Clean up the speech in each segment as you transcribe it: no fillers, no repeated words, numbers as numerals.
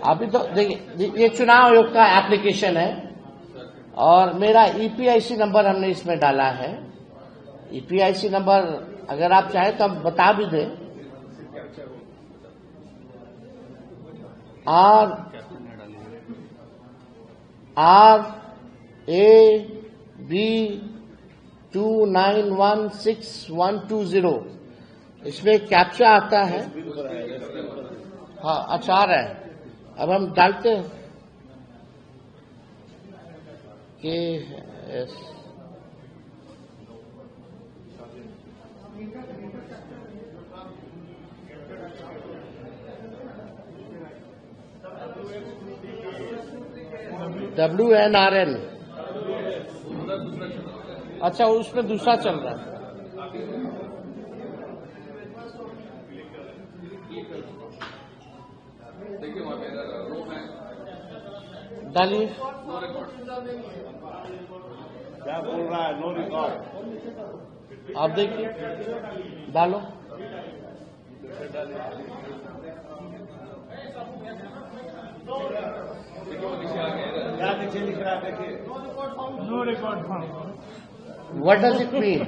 अभी तो देखिए, ये चुनाव आयोग का एप्लीकेशन है और मेरा ईपीआईसी नंबर हमने इसमें डाला है। ईपीआईसी नंबर अगर आप चाहें तो हम बता भी दें। RAB29162120 इसमें कैप्चा आता है। हाँ, आचार है। अब हम डालते हैं कि WNRN। अच्छा, उसमें दूसरा चल रहा है। डालिए। क्या बोल रहा है? No record. आप देखिए, डालो। क्या नीचे लिख रहा है? देखिए, no record. What does it mean?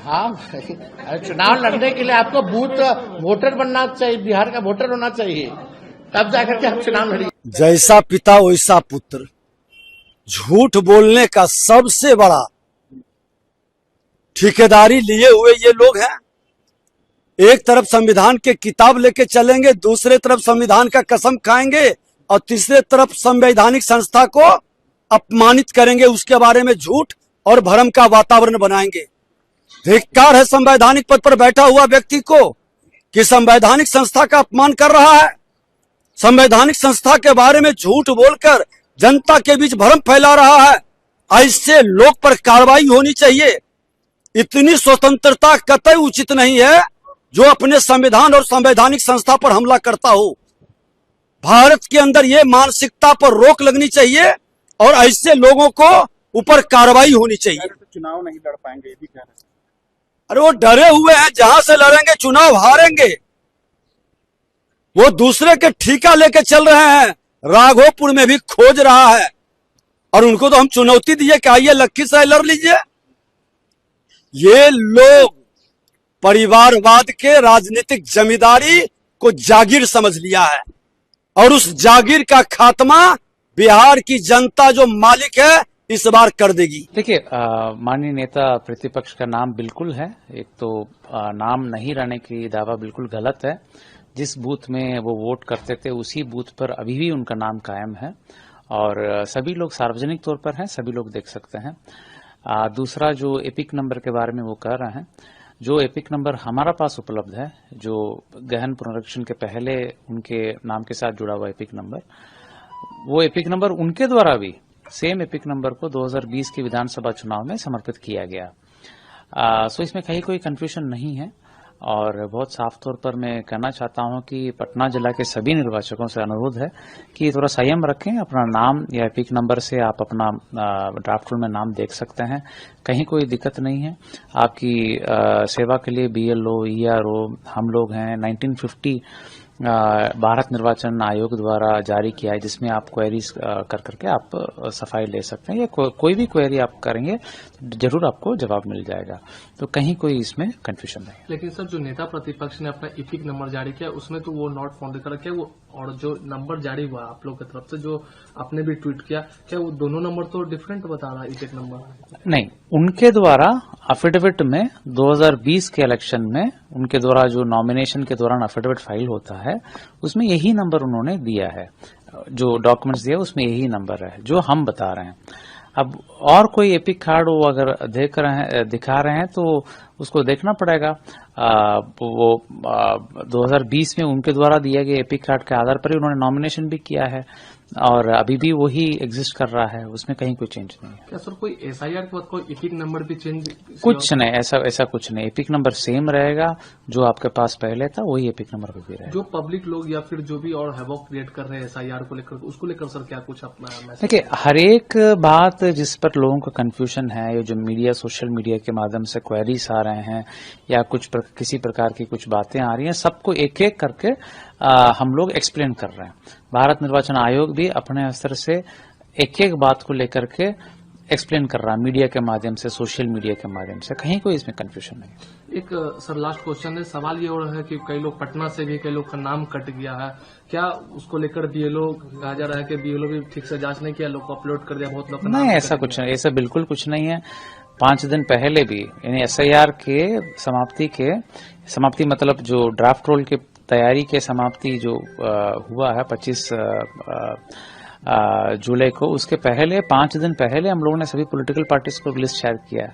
हाँ, चुनाव लड़ने के लिए आपको बूथ वोटर बनना चाहिए, बिहार का वोटर होना चाहिए, तब जाकर के आप चुनाव लड़िए। जैसा पिता वैसा पुत्र, झूठ बोलने का सबसे बड़ा ठेकेदारी लिए हुए ये लोग हैं। एक तरफ संविधान के किताब लेके चलेंगे, दूसरे तरफ संविधान का कसम खाएंगे और तीसरे तरफ संवैधानिक संस्था को अपमानित करेंगे, उसके बारे में झूठ और भ्रम का वातावरण बनाएंगे। धिक्कार है संवैधानिक पद पर बैठा हुआ व्यक्ति को कि संवैधानिक संस्था का अपमान कर रहा है, संवैधानिक संस्था के बारे में झूठ बोलकर जनता के बीच भ्रम फैला रहा है। ऐसे लोग पर कार्रवाई होनी चाहिए। इतनी स्वतंत्रता कतई उचित नहीं है जो अपने संविधान और संवैधानिक संस्था पर हमला करता हो। भारत के अंदर ये मानसिकता पर रोक लगनी चाहिए और ऐसे लोगों को ऊपर कार्रवाई होनी चाहिए। चुनाव नहीं लड़ पाएंगे, ये भी कह रहे हैं। अरे वो डरे हुए हैं, जहां से लड़ेंगे चुनाव हारेंगे। वो दूसरे के ठेका लेके चल रहे हैं, राघोपुर में भी खोज रहा है और उनको तो हम चुनौती दिए कि आइए लखीसराय लड़ लीजिए। ये लोग परिवारवाद के राजनीतिक जमींदारी को जागीर समझ लिया है और उस जागीर का खात्मा बिहार की जनता जो मालिक है इस बार कर देगी। देखिए, माननीय नेता प्रतिपक्ष का नाम बिल्कुल है। एक तो नाम नहीं रहने की दावा बिल्कुल गलत है। जिस बूथ में वो वोट करते थे उसी बूथ पर अभी भी उनका नाम कायम है और सभी लोग सार्वजनिक तौर पर हैं, सभी लोग देख सकते हैं। दूसरा, जो एपिक नंबर के बारे में वो कह रहे हैं, जो एपिक नंबर हमारा पास उपलब्ध है, जो गहन पुनरीक्षण के पहले उनके नाम के साथ जुड़ा हुआ एपिक नंबर, वो एपिक नंबर उनके द्वारा भी सेम एपिक नंबर को 2020 के विधानसभा चुनाव में समर्पित किया गया। सो इसमें कहीं कोई कंफ्यूजन नहीं है और बहुत साफ तौर पर मैं कहना चाहता हूं कि पटना जिला के सभी निर्वाचकों से अनुरोध है कि थोड़ा संयम रखें। अपना नाम या एपिक नंबर से आप अपना ड्राफ्ट रोल में नाम देख सकते हैं, कहीं कोई दिक्कत नहीं है। आपकी सेवा के लिए BLO, ERO हम लोग हैं। 1950 भारत निर्वाचन आयोग द्वारा जारी किया है, जिसमें आप क्वेरीज कर करके आप सफाई ले सकते हैं या कोई भी क्वेरी आप करेंगे जरूर आपको जवाब मिल जाएगा। तो कहीं कोई इसमें कंफ्यूजन नहीं। लेकिन सर, जो नेता प्रतिपक्ष ने अपना एपिक नंबर जारी किया उसमें तो वो नॉट फाउंड लिखा क्या वो, और जो नंबर जारी हुआ आप लोग की तरफ से जो आपने भी ट्वीट किया, क्या वो दोनों नंबर तो डिफरेंट बता रहा है एपिक नंबर? नहीं, उनके द्वारा एफिडेविट में 2020 के इलेक्शन में उनके द्वारा जो नॉमिनेशन के दौरान एफिडेविट फाइल होता है उसमें यही नंबर उन्होंने दिया है। जो डॉक्यूमेंट्स दिया उसमें यही नंबर है जो हम बता रहे हैं। अब और कोई एपिक कार्ड वो अगर दिखा रहे हैं तो उसको देखना पड़ेगा। वो 2020 में उनके द्वारा दिए गए एपिक कार्ड के आधार पर ही उन्होंने नॉमिनेशन भी किया है। और अभी भी वही एग्जिस्ट कर रहा है, उसमें कहीं कोई चेंज नहीं है। क्या सर कोई SIR के बाद कोई एपिक नंबर भी चेंज? कुछ नहीं, ऐसा कुछ नहीं। एपिक नंबर सेम रहेगा, जो आपके पास पहले था वही एपिक नंबर भी रहेगा। जो पब्लिक लोग या फिर जो भी और हैवॉक क्रिएट कर रहे हैं SIR को लेकर, उसको लेकर सर क्या कुछ अपना मैसेज? देखिए, हर एक बात जिस पर लोगों का कंफ्यूजन है, ये जो मीडिया, सोशल मीडिया के माध्यम से क्वेरीज आ रहे हैं या किसी प्रकार की कुछ बातें आ रही हैं, सबको एक एक करके हम लोग एक्सप्लेन कर रहे हैं। भारत निर्वाचन आयोग भी अपने स्तर से एक एक बात को लेकर के एक्सप्लेन कर रहा है, मीडिया के माध्यम से, सोशल मीडिया के माध्यम से, कहीं कोई इसमें कंफ्यूजन नहीं। एक सर लास्ट क्वेश्चन है, सवाल ये हो रहा है कि कई लोग पटना से भी, कई लोग का नाम कट गया है, क्या उसको लेकर BLO कहा जा रहा है कि BLO भी ठीक से जांच नहीं किया, लोग को अपलोड कर दिया, बहुत लोग नहीं, ऐसा कुछ नहीं, ऐसा बिल्कुल कुछ नहीं है। 5 दिन पहले भी, यानी SIR के समाप्ति मतलब जो ड्राफ्ट रोल के तैयारी के समाप्ति जो हुआ है 25 जुलाई को, उसके पहले 5 दिन पहले हम लोगों ने सभी पॉलिटिकल पार्टीज को लिस्ट शेयर किया है।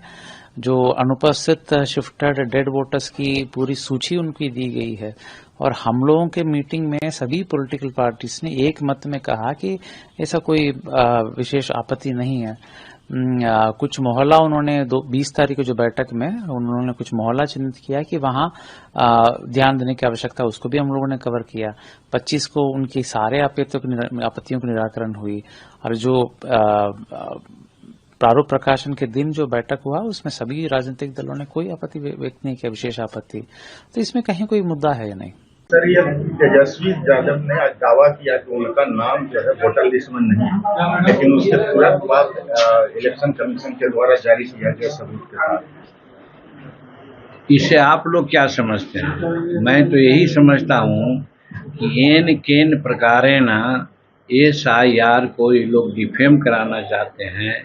जो अनुपस्थित शिफ्टेड डेड वोटर्स की पूरी सूची उनकी दी गई है, और हम लोगों के मीटिंग में सभी पॉलिटिकल पार्टीज ने एक मत में कहा कि ऐसा कोई विशेष आपत्ति नहीं है। कुछ मोहल्ला उन्होंने 20 तारीख को जो बैठक में उन्होंने कुछ मोहल्ला चिन्हित किया कि वहां ध्यान देने की आवश्यकता, उसको भी हम लोगों ने कवर किया। 25 को उनकी सारे आपत्तियों की निराकरण हुई, और जो प्रारूप प्रकाशन के दिन जो बैठक हुआ उसमें सभी राजनीतिक दलों ने कोई आपत्ति व्यक्त नहीं किया, विशेष आपत्ति। तो इसमें कहीं कोई मुद्दा है या नहीं। सर, ये तेजस्वी यादव ने आज दावा किया कि उनका नाम जो है वोटर लिस्ट में नहीं है, लेकिन उसके तुरंत बाद इलेक्शन कमीशन के द्वारा जारी किया गया सबूत के साथ। इसे आप लोग क्या समझते हैं? मैं तो यही समझता हूँ कि एन केन प्रकारेण SIR को ये लोग डिफेम कराना चाहते हैं।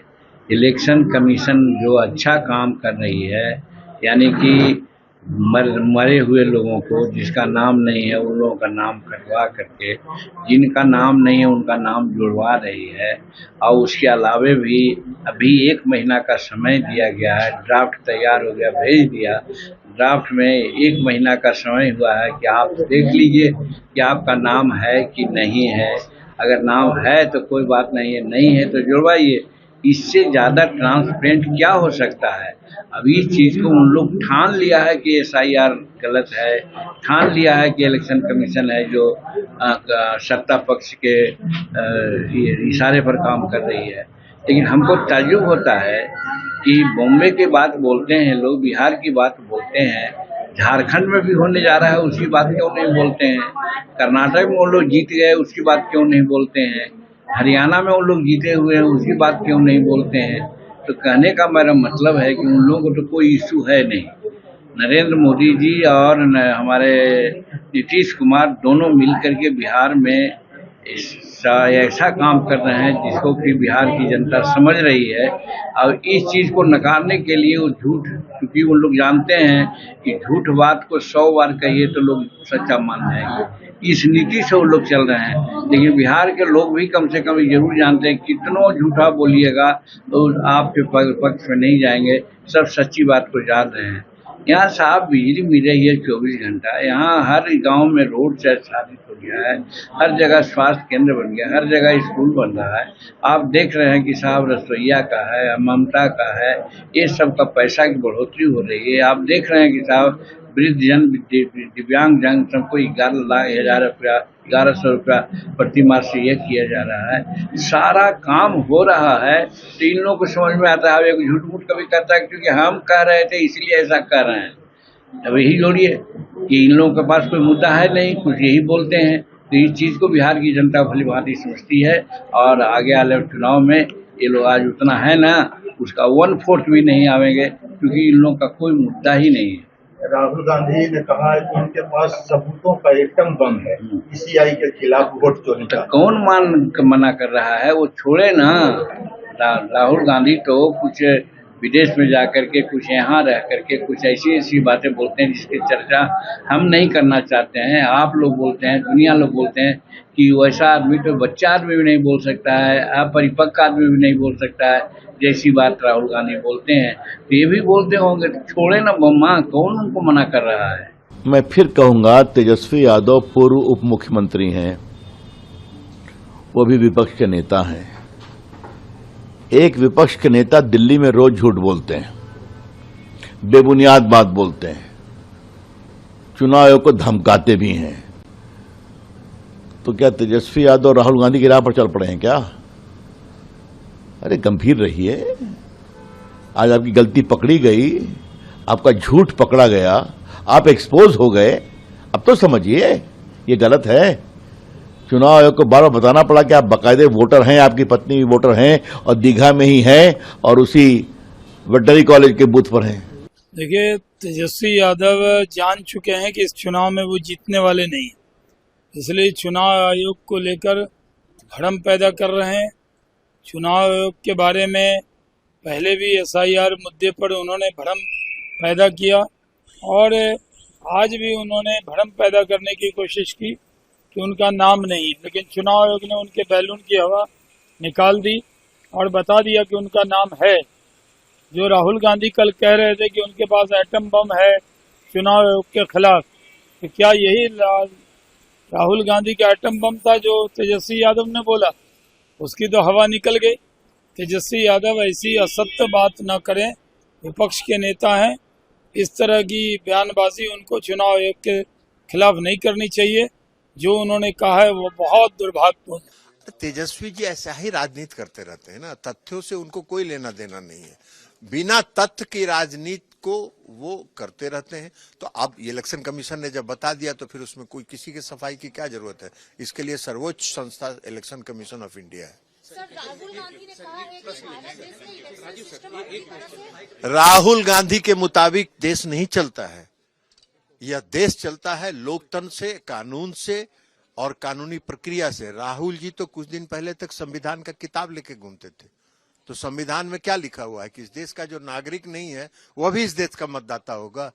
इलेक्शन कमीशन जो अच्छा काम कर रही है, यानी कि मरे हुए लोगों को, जिसका नाम नहीं है उन लोगों का नाम कटवा करके, जिनका नाम नहीं है उनका नाम जुड़वा रही है। और उसके अलावे भी अभी 1 महीना का समय दिया गया है, ड्राफ्ट तैयार हो गया, भेज दिया। ड्राफ्ट में 1 महीना का समय हुआ है कि आप देख लीजिए कि आपका नाम है कि नहीं है। अगर नाम है तो कोई बात नहीं है, नहीं है तो जुड़वाइए। इससे ज़्यादा ट्रांसपेरेंट क्या हो सकता है? अब इस चीज़ को उन लोग ठान लिया है कि SIR गलत है, ठान लिया है कि इलेक्शन कमीशन है जो सत्ता पक्ष के इशारे पर काम कर रही है। लेकिन हमको ताज्जुब होता है कि बॉम्बे की बात बोलते हैं लोग, बिहार की बात बोलते हैं, झारखंड में भी होने जा रहा है उसकी बात क्यों नहीं बोलते हैं? कर्नाटक में वो लोग जीत गए उसकी बात क्यों नहीं बोलते हैं? हरियाणा में वो लोग जीते हुए हैं उसकी बात क्यों नहीं बोलते हैं? तो कहने का मेरा मतलब है कि उन लोगों को तो कोई इशू है नहीं। नरेंद्र मोदी जी और हमारे नीतीश कुमार दोनों मिलकर के बिहार में ऐसा काम कर रहे हैं जिसको कि बिहार की जनता समझ रही है। और इस चीज़ को नकारने के लिए वो झूठ, क्योंकि वो लोग जानते हैं कि झूठ बात को 100 बार कहिए तो लोग सच्चा मान जाएंगे, इस नीति से वो लोग चल रहे हैं। लेकिन बिहार के लोग भी कम से कम जरूर जानते हैं, कितनों झूठा बोलिएगा तो आपके पक्ष में नहीं जाएंगे, सब सच्ची बात को जान रहे हैं। यहाँ साहब बिजली मिल रही है 24 घंटा, यहाँ हर गांव में रोड साबित हो गया है, हर जगह स्वास्थ्य केंद्र बन गया, हर जगह स्कूल बन रहा है। आप देख रहे हैं कि साहब रसोईया का है, ममता का है, ये सब का पैसा की बढ़ोतरी हो रही है। आप देख रहे हैं कि साहब वृद्ध जन, दिव्यांग जन सबको 11,000 रुपया प्रति मास से ये किया जा रहा है। सारा काम हो रहा है तो इन लोगों को समझ में आता है। एक झूठ मूठ कभी कहता है क्योंकि हम कह रहे थे इसलिए ऐसा कर रहे हैं। अब यही जोड़िए कि इन लोगों के पास कोई मुद्दा है नहीं, कुछ यही बोलते हैं। तो इस चीज़ को बिहार की जनता भली भांति समझती है, और आगे वाले चुनाव में ये लोग आज उतना है ना, उसका 1/4 भी नहीं आवेंगे, क्योंकि इन लोगों का कोई मुद्दा ही नहीं है। राहुल गांधी ने कहा है कि उनके पास सबूतों का एटम बम है ECI के खिलाफ वोट चोरी का। कौन मना कर रहा है? वो छोड़े ना। राहुल गांधी तो कुछ विदेश में जाकर के, कुछ यहाँ रह करके कुछ ऐसी बातें बोलते हैं जिसकी चर्चा हम नहीं करना चाहते हैं। आप लोग बोलते हैं, दुनिया लोग बोलते हैं कि वैसा आदमी तो बच्चा आदमी भी नहीं बोल सकता है, अपरिपक्व आदमी भी नहीं बोल सकता है, जैसी बात राहुल गांधी बोलते हैं। तो ये भी बोलते होंगे, छोड़े ना बम्मा, कौन उनको मना कर रहा है? मैं फिर कहूंगा, तेजस्वी यादव पूर्व उप मुख्यमंत्री हैं, वो भी विपक्ष के नेता हैं। एक विपक्ष के नेता दिल्ली में रोज झूठ बोलते हैं, बेबुनियाद बात बोलते हैं, चुनाव आयोग को धमकाते भी हैं। तो क्या तेजस्वी यादव और राहुल गांधी की राह पर चल पड़े हैं क्या? अरे गंभीर रहिए। आज आपकी गलती पकड़ी गई, आपका झूठ पकड़ा गया, आप एक्सपोज हो गए। अब तो समझिए ये गलत है। चुनाव आयोग को बार बार बताना पड़ा कि आप बाकायदे वोटर हैं, आपकी पत्नी भी वोटर हैं और दीघा में ही हैं और उसी वेटनरी कॉलेज के बूथ पर हैं। देखिए, तेजस्वी यादव जान चुके हैं कि इस चुनाव में वो जीतने वाले नहीं, इसलिए चुनाव आयोग को लेकर भ्रम पैदा कर रहे हैं। चुनाव आयोग के बारे में पहले भी SIR मुद्दे पर उन्होंने भ्रम पैदा किया और आज भी उन्होंने भ्रम पैदा करने की कोशिश की कि उनका नाम नहीं है, लेकिन चुनाव आयोग ने उनके बैलून की हवा निकाल दी और बता दिया कि उनका नाम है। जो राहुल गांधी कल कह रहे थे कि उनके पास एटम बम है चुनाव आयोग के खिलाफ, तो क्या यही राहुल गांधी का एटम बम था जो तेजस्वी यादव ने बोला? उसकी तो हवा निकल गई। तेजस्वी यादव ऐसी असत्य बात न करें, विपक्ष के नेता हैं। इस तरह की बयानबाजी उनको चुनाव आयोग के खिलाफ नहीं करनी चाहिए। जो उन्होंने कहा है वो बहुत दुर्भाग्यपूर्ण है। तेजस्वी जी ऐसा ही राजनीति करते रहते हैं ना, तथ्यों से उनको कोई लेना देना नहीं है। बिना तथ्य की राजनीति को वो करते रहते हैं। तो अब इलेक्शन कमीशन ने जब बता दिया तो फिर उसमें कोई किसी की सफाई की क्या जरूरत है? इसके लिए सर्वोच्च संस्था इलेक्शन कमीशन ऑफ इंडिया है। राहुल गांधी ने कहा है कि भारत देश में इलेक्शन सिस्टम पूरी तरह से राहुल गांधी के मुताबिक देश नहीं चलता है। यह देश चलता है लोकतंत्र से, कानून से और कानूनी प्रक्रिया से। राहुल जी तो कुछ दिन पहले तक संविधान का किताब लेके घूमते थे। तो संविधान में क्या लिखा हुआ है कि इस देश का जो नागरिक नहीं है वह भी इस देश का मतदाता होगा।